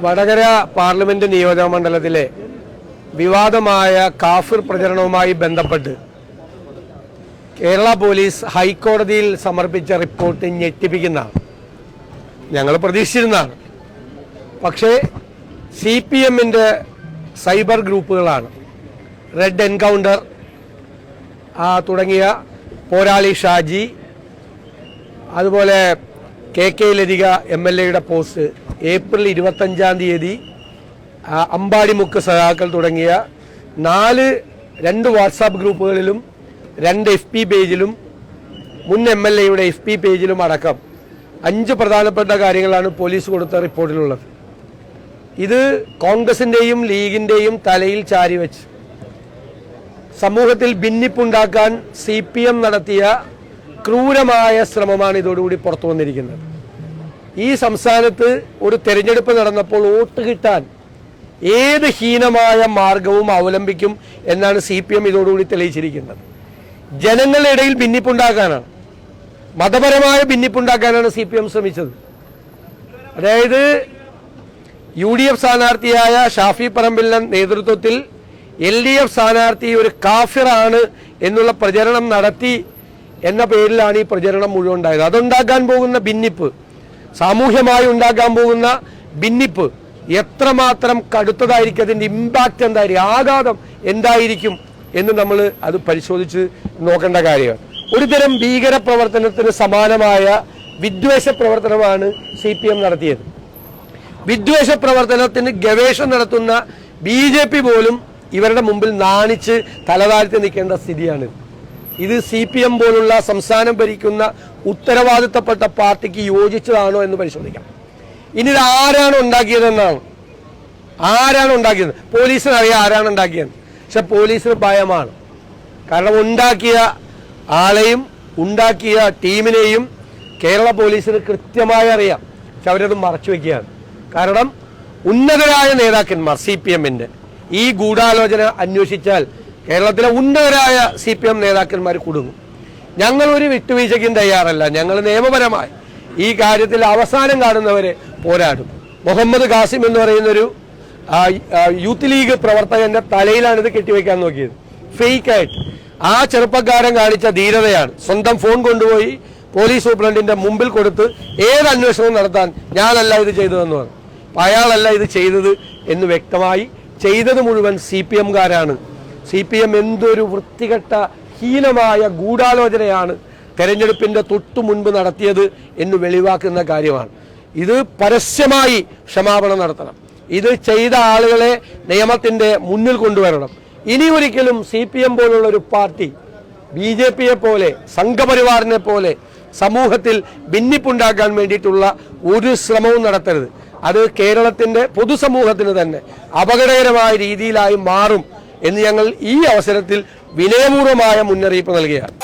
Vadakara parliament നിയോജക മണ്ഡലത്തിലെ വിവാദമായ കാഫിർ പ്രചരണവുമായി ബന്ധപ്പെട്ട് കേരള പോലീസ് ഹൈക്കോടതിയിൽ സമർപ്പിച്ച റിപ്പോർട്ട് ഞെട്ടിപ്പിക്കുന്നതാണ്. ഞങ്ങൾ പ്രതീക്ഷിച്ചിരുന്നതാണ്. പക്ഷേ CPMന്റെ സൈബർ ഗ്രൂപ്പുകളാണ് റെഡ് എൻകൗണ്ടർ തുടങ്ങിയ പോരാളി ഷാജി, അതുപോലെ KK ലതിക MLAയുടെ പോസ്റ്റ് ഏപ്രിൽ 25-ാം തീയതി അമ്പാടിമുക്ക് സഖാക്കൾ തുടങ്ങിയ 2 വാട്സാപ്പ് ഗ്രൂപ്പുകളിലും 2 FB പേജിലും മുൻ MLAയുടെ FB പേജിലും അടക്കം 5 പ്രധാനപ്പെട്ട കാര്യങ്ങളാണ് പോലീസ് കൊടുത്ത റിപ്പോർട്ടിലുള്ളത്. ഇത് കോൺഗ്രസിൻ്റെയും ലീഗിൻ്റെയും തലയിൽ ചാരിവെച്ച് സമൂഹത്തിൽ ഭിന്നിപ്പുണ്ടാക്കാൻ CPM നടത്തിയ ക്രൂരമായ ശ്രമമാണ് ഇതോടുകൂടി പുറത്തു വന്നിരിക്കുന്നത്. ഈ സംസ്ഥാനത്ത് ഒരു തെരഞ്ഞെടുപ്പ് നടന്നപ്പോൾ വോട്ട് കിട്ടാൻ ഏത് ഹീനമായ മാർഗവും അവലംബിക്കും എന്നാണ് CPM ഇതോടുകൂടി തെളിയിച്ചിരിക്കുന്നത്. ജനങ്ങളുടെ ഇടയിൽ ഭിന്നിപ്പുണ്ടാക്കാനാണ്, മതപരമായ ഭിന്നിപ്പുണ്ടാക്കാനാണ് CPM ശ്രമിച്ചത്. അതായത് UDF സ്ഥാനാർത്ഥിയായ ഷാഫി പറമ്പിലിന്റെ നേതൃത്വത്തിൽ LDF സ്ഥാനാർത്ഥി ഒരു കാഫിറാണ് എന്നുള്ള പ്രചരണം നടത്തി എന്ന പേരിലാണ് ഈ പ്രചരണം മുഴുവൻ ഉണ്ടായത്. അതുണ്ടാക്കാൻ പോകുന്ന ഭിന്നിപ്പ്, സാമൂഹ്യമായി ഉണ്ടാക്കാൻ പോകുന്ന ഭിന്നിപ്പ് എത്രമാത്രം കടുത്തതായിരിക്കും, അതിൻ്റെ ഇമ്പാക്റ്റ് എന്തായിരിക്കും, ആഘാതം എന്തായിരിക്കും എന്ന് നമ്മൾ അത് പരിശോധിച്ച് നോക്കേണ്ട കാര്യമാണ്. ഒരുതരം ഭീകര പ്രവർത്തനത്തിന് സമാനമായ വിദ്വേഷ പ്രവർത്തനമാണ് CPM നടത്തിയത്. വിദ്വേഷ പ്രവർത്തനത്തിന് ഗവേഷണം നടത്തുന്ന BJP പോലും ഇവരുടെ മുമ്പിൽ നാണിച്ച് തലതാഴ്ത്തി നിൽക്കേണ്ട സ്ഥിതിയാണ്. ഇത് CPM പോലുള്ള സംസ്ഥാനം ഭരിക്കുന്ന ഉത്തരവാദിത്തപ്പെട്ട പാർട്ടിക്ക് യോജിച്ചതാണോ എന്ന് പരിശോധിക്കാം. ഇനി ഇത് ആരാണ് ഉണ്ടാക്കിയതെന്നാണ്. പോലീസിന് അറിയാം ആരാണ് ഉണ്ടാക്കിയത്. പക്ഷെ പോലീസിന് ഭയമാണ്. കാരണം ഉണ്ടാക്കിയ ആളെയും ഉണ്ടാക്കിയ ടീമിനെയും കേരള പോലീസിന് കൃത്യമായി അറിയാം. പക്ഷെ അവരത് മറച്ചു വയ്ക്കുകയാണ്. കാരണം ഉന്നതരായ നേതാക്കന്മാർ CPMന്റെ ഈ ഗൂഢാലോചന അന്വേഷിച്ചാൽ കേരളത്തിലെ ഉന്നതരായ CPM നേതാക്കന്മാർ കുടുങ്ങും. ഞങ്ങൾ ഒരു വിട്ടുവീഴ്ചയ്ക്കും തയ്യാറല്ല. ഞങ്ങൾ നിയമപരമായി ഈ കാര്യത്തിൽ അവസാനം കാണുന്നവരെ പോരാടും. മുഹമ്മദ് ഖാസിം എന്ന് പറയുന്നൊരു യൂത്ത് ലീഗ് പ്രവർത്തകന്റെ തലയിലാണ് ഇത് കെട്ടിവെക്കാൻ നോക്കിയത്, ഫേക്കായിട്ട്. ആ ചെറുപ്പക്കാരൻ കാണിച്ച ധീരതയാണ്. സ്വന്തം ഫോൺ കൊണ്ടുപോയി പോലീസ് സൂപ്രണ്ടിന്റെ മുമ്പിൽ കൊടുത്ത് ഏത് അന്വേഷണവും നടത്താൻ ഞാനല്ല ഇത് ചെയ്തതെന്ന് പറഞ്ഞു. അയാളല്ല ഇത് ചെയ്തത് എന്ന് വ്യക്തമായി. ചെയ്തത് മുഴുവൻ CPMകാരാണ്. CPM എന്തൊരു വൃത്തികെട്ട ഹീനമായ ഗൂഢാലോചനയാണ് തെരഞ്ഞെടുപ്പിന്റെ തൊട്ടു മുൻപ് നടത്തിയത് എന്ന് വെളിവാക്കുന്ന കാര്യമാണ്. ഇത് പരസ്യമായി ക്ഷമാപണം നടത്തണം. ഇത് ചെയ്ത ആളുകളെ നിയമത്തിന്റെ മുന്നിൽ കൊണ്ടുവരണം. ഇനി ഒരിക്കലും CPM പോലുള്ള ഒരു പാർട്ടി BJPയെ പോലെ സംഘപരിവാറിനെ പോലെ സമൂഹത്തിൽ ഭിന്നിപ്പുണ്ടാക്കാൻ വേണ്ടിയിട്ടുള്ള ഒരു ശ്രമവും നടത്തരുത്. അത് കേരളത്തിന്റെ പൊതുസമൂഹത്തിന് തന്നെ അപകടകരമായ രീതിയിലായി മാറും എന്ന് ഞങ്ങൾ ഈ അവസരത്തിൽ വിനയപൂർവമായ മുന്നറിയിപ്പ് നൽകുകയാണ്.